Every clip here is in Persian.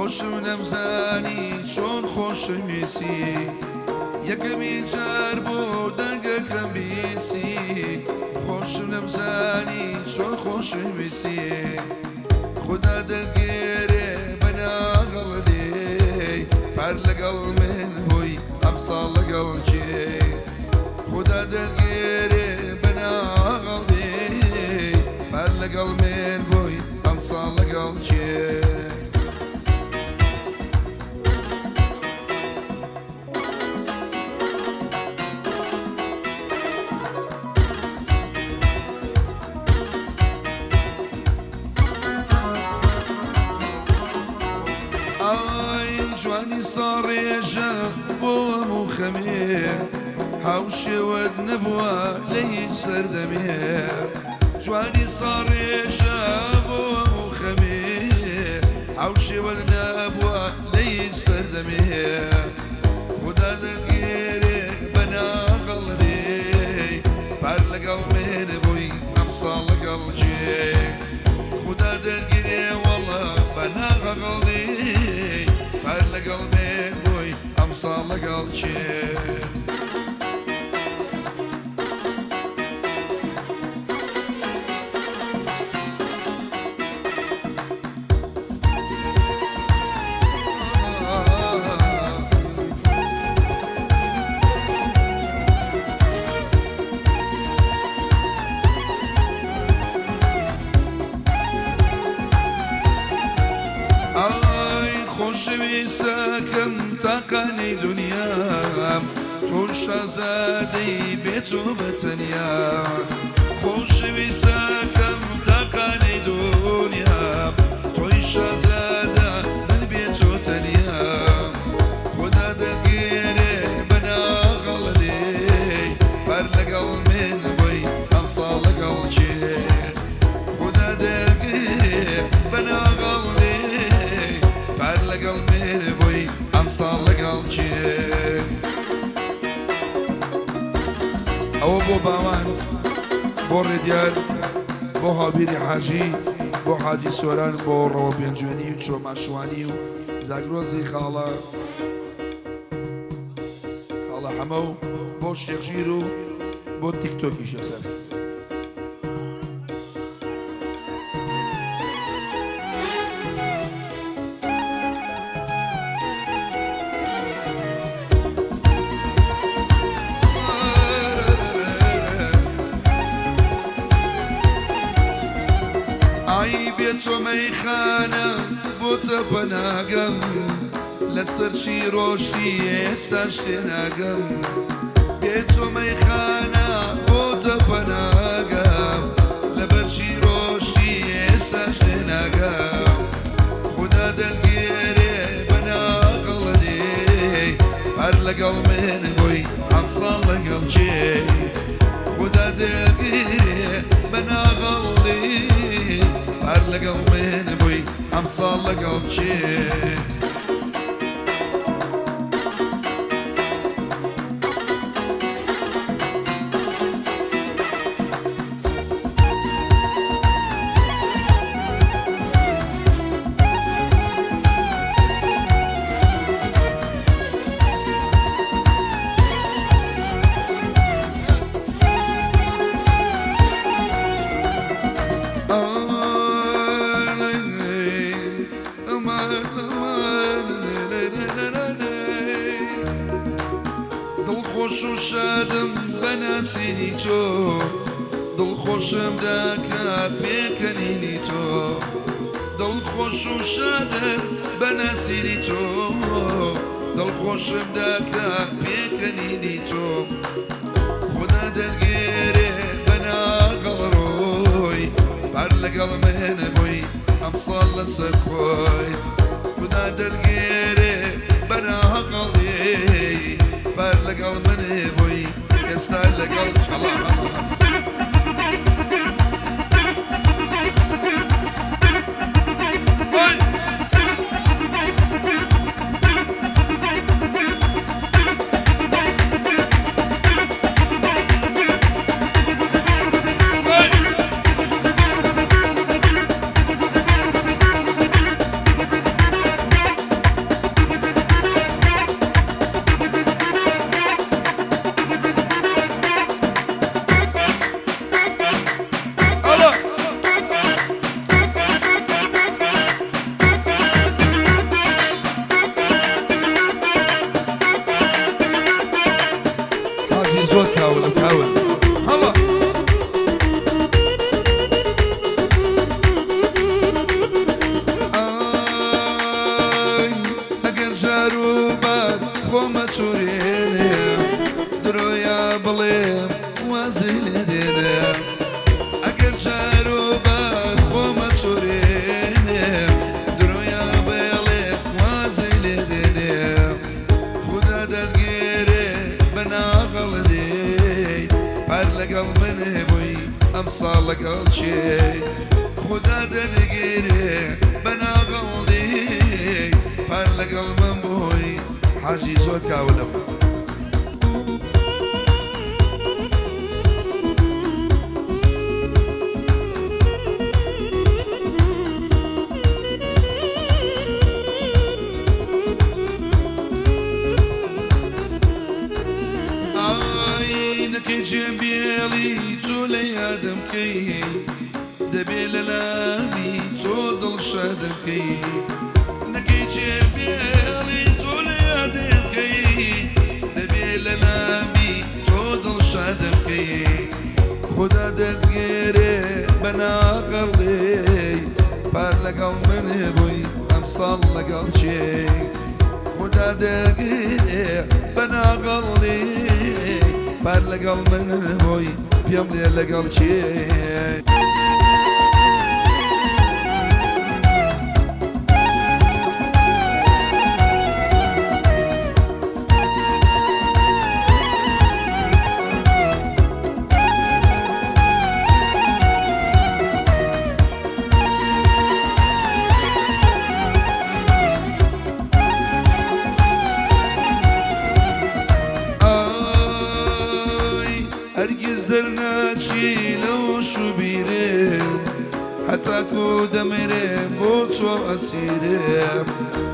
خۆشم نەمزانی چۆن خۆشەویستی یەکەمی جار بۆ دەنگەکەم بیسی خۆشم نەمزانی چۆن خۆشەویستی خدا دەگێرێ بەناغەڵێ پەر لەگەڵ من هۆی ئەم ساڵ لەگەڵ کێ خدا دەگێرێ بەناغەڵێ پەر لەگەڵ من هۆی ئەم ساڵ لەگەڵ کێ جوانی ساڕێژە بۆ هەموو خەمێ هاوشێوەت نەبووە لە هیچ سەردەمێ جوانی ساڕێژە بۆ هەموو خەمێ هاوشێوەت نەبووە لە هیچ سەردەمێ خدا دەگێرێ بەناغەڵێ پەر لەگەڵ من بووی ئەم ساڵ لەگەڵ جێ خدا دەگێرێ وەڵە بەناغەڵێ پەر لەگەڵ من بووی ئەم ساڵ لەگەڵ چێ خۆشەویستەکەم تاقانەی دنیام تۆ شازادەی بێت و بەتەنیا خۆشەویستەکەم تاقانەی دنیام تۆی شازادە من بێت و تەنیا خدا دەگێرێ بەناغەڵێ پەر لەگەڵ من بووی ئەم ساڵ لەگەڵ کێ خدا دەگێرێ بەناغەڵێ پەر لەگەڵ من بووی ئەم ساڵ لەگەڵ کێ ئەوە بۆ باوان بۆ ڕێدیار بۆ هاوبیری حاجی بۆ حاجی سۆران بۆ ڕەوە پێنجوێنی و چۆماشوانی و زاگرۆزی خاڵە حەمە و بۆ شێخژیر و بۆ تیکتۆکیشە سەر بێتۆ مەیخانە بۆتە پەناگەم لەسەر چی ڕۆژی ئێستاش تێناگەم بێتۆ مەیخانە بۆتە پەناگەم لەبەر چی ڕۆژی ئێستاش تێناگەم خدا دەگێرێ بەناغەڵێ پەر لەگەڵ من بووی ئەم ساڵ لەگەڵ کێ خدا دەگێرێ بەناغەڵێ پەر لەگەڵ من بووی ئەم ساڵ لەگەڵ کێ دڵخۆش و شادم بەناسینی تۆ دڵخۆشم داکات پێکەنینی تۆ دڵخۆش و شادم بەناسینی تۆ دڵخۆشم داکات پێکەنینی تۆ خدا دەگێرێ بەناغەڵڕۆی پەر لەگەڵ من بووی ئەم ساڵ لەسەر خۆی خدا دەگێرێ بەناغەڵێ پەر لەگەڵ من بووی ئێستا لەگەڵ زود كاول كاول هلا اگر جاروبات خوما توريني درويا بليم وازيل دينا اگر جاروبات خوما توريني درويا بليم وازيل دينا خدا دلقيري بنا غلدي بارلق من بوي امصال لك الشي خدا دلقيري بنا غلدي بارلق من بوي حاجي زود كاولم نكي جنبيلي تولي ادمكي دبيل لامي تودل شادمكي نكي جنبيلي تولي ادمكي دبيل لامي تودل شادمكي خدا دلقيري بنا قلبي بارلق من بوي امصال لقل شي خدا دلقيري بنا قلبي بارلق من بوي بيملي لقل شي لو شو بيرم حتى كو دمرم بوتو اسيرم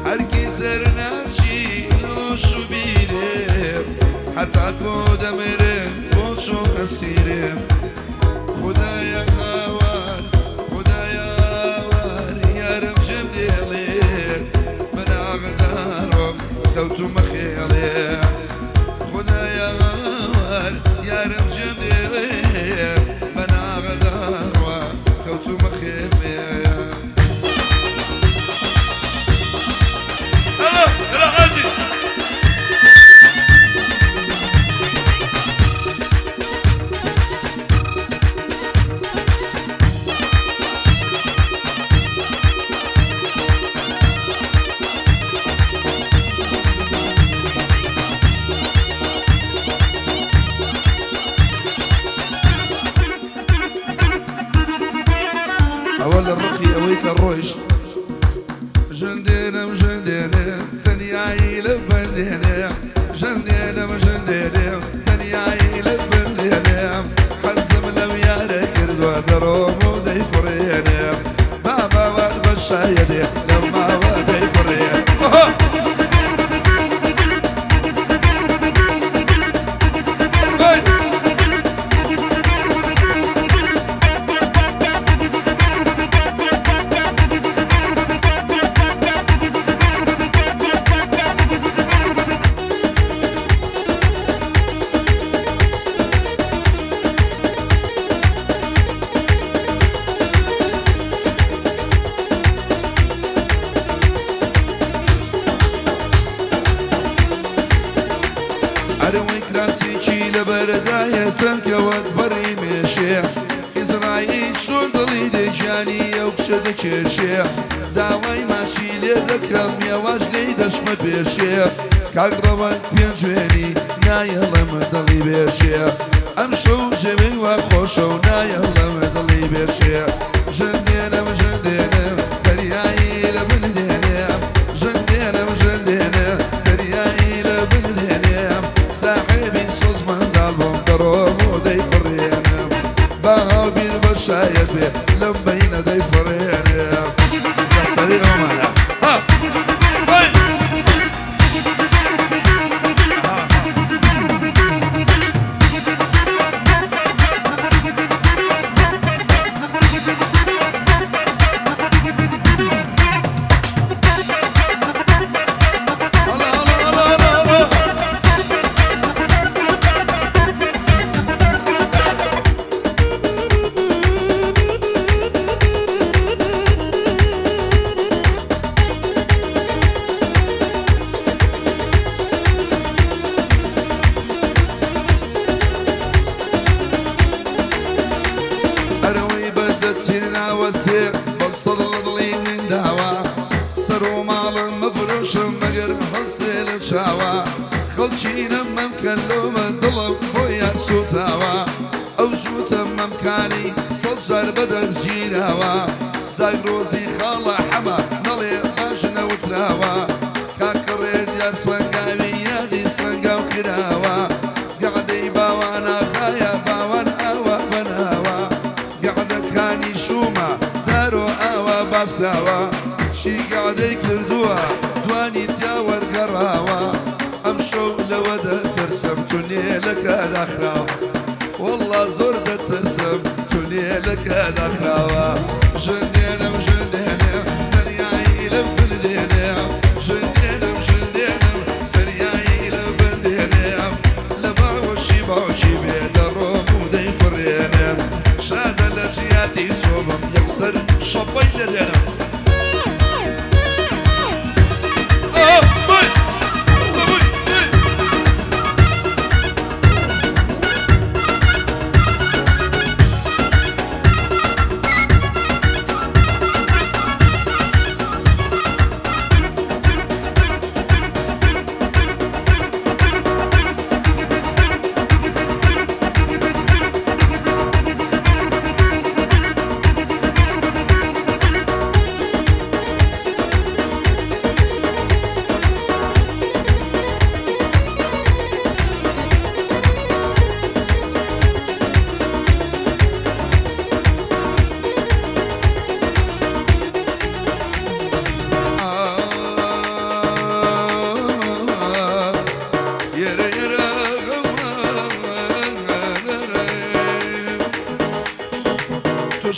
هرگز نشی لو شو بيرم حتى كو دمرم بوتو اسيرم خدايا هوار خدايا هوار يارم جمديلي من اغدارم دوتو مخيلي خدايا هوار يارم جمديلي بنا غداروا كوتو مخيمي هلا هلا حاجي أول الرقي أويك الرويش جندينا وجندينا ثاني عيلة بندينا جندينا وجندينا ثاني عيلة بندينا حزم لو يارك ردوا دروم ودي فرينا بابا والبشايدي لما ودي فرينا أرويك راسي تشيل برداية تنكا وكبري مشيح إزرايل شو ضلي دجاني وكشد كرشيح داوي ما تشيل ذكرم يا واجلي دشمت بيرشيح كاقربك بينجويني نايلا مدلي بيرشيح أمشو جمي وخوشو نايلا مدلي بيرشيح جندينا وجندينا درياي لبندينا جندينا وجندينا درياي لبندينا صاحبي صوص من قلبهم دروم ودي فرينا بابي البشاير بيه لمبينا دي فرينا سريع ومالا ها چاوا خەڵکی نەمەم کەلۆمە دڵم بۆیان سوتاوە ئەو ژووتە مەمکانی سەد جار بەدەرگیراوە زاگرۆزی خاڵە حەمە نەڵێ باشنەوتراوە کاکەڕێ دیار سەنگاوی یادی سەنگاو کراوە گەعدەی باوانە خایە باوان ئاوە بەناوە گەعدەکانی شومە دارۆ ئاوە باسکراوە چی گەعدەی کردووە دوانی تیا وەرگەڕاوە ئەم شەو لەوە دەترسم تونێلەکە داخراوە والله زۆر دەترسم تونێلەکە داخراوە ژنێنم ژنێنم دەریایی لە بردێنێم ژنێنم ژنێنم دەریایی لە بردێنێم لە باوەشی باوکی بێ دەڕۆم و دەیفڕێنێم شادە لە جیاتی سۆبم یەکسەر شەپەی لەدێنم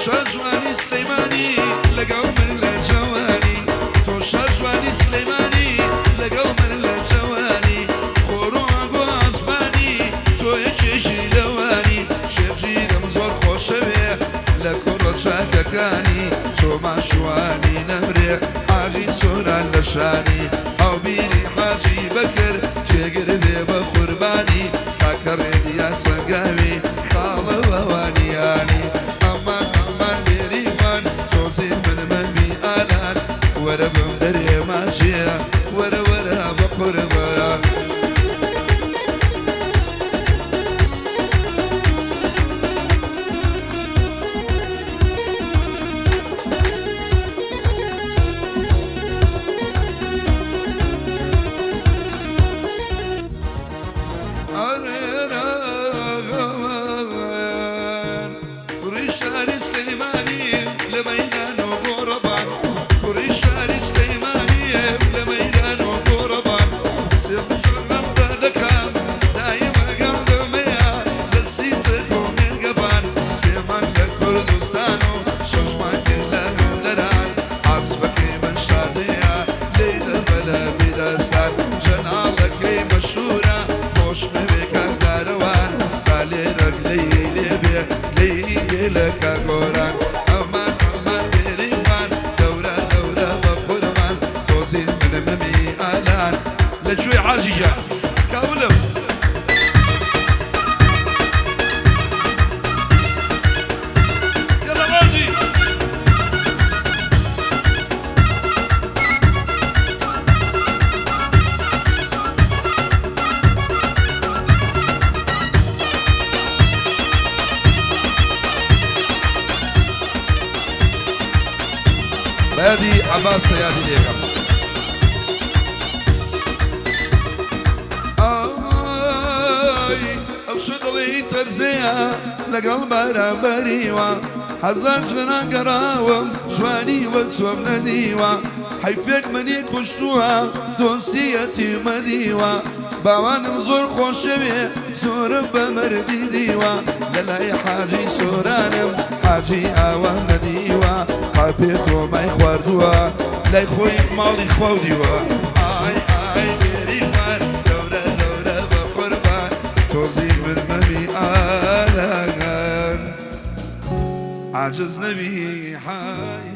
شجواني سليماني لقوا من الجواني تو شجواني سليماني لقوا من الجواني خروج وعصباني تو يجي لواني شجي دمزور خوشبه لكرة شاككاني تو معشواني نمري حاجي سورة لشاني او بيني حاجي بكر تقربي بخرباني كاكر يا سقاوي خالة ووانياني ورا بمدري ماشية ورا بقربان ريشار سليماني لميدان وقربان لك قران امان امان بريمان دورة بخرمان توزين من ممي الان لجوي عاجية كاولم يلا عاجي هادي عباس سيادي ليكم أبشد لي ترزيها لقلب رابريوا حزان جنا قراوم جواني وتسوم نديوا حيفك مني كشتوها دوسيتي مديوا باوانم زور خوشوي زور بمردي ديوا للاي حاجي سورانم حاجي اوام نديوا قابيتو ما يخواردوا لا يخوي مالي خواوديوا اي بريوان دورة بقربان توزي من ممي آلان عجز نبي حي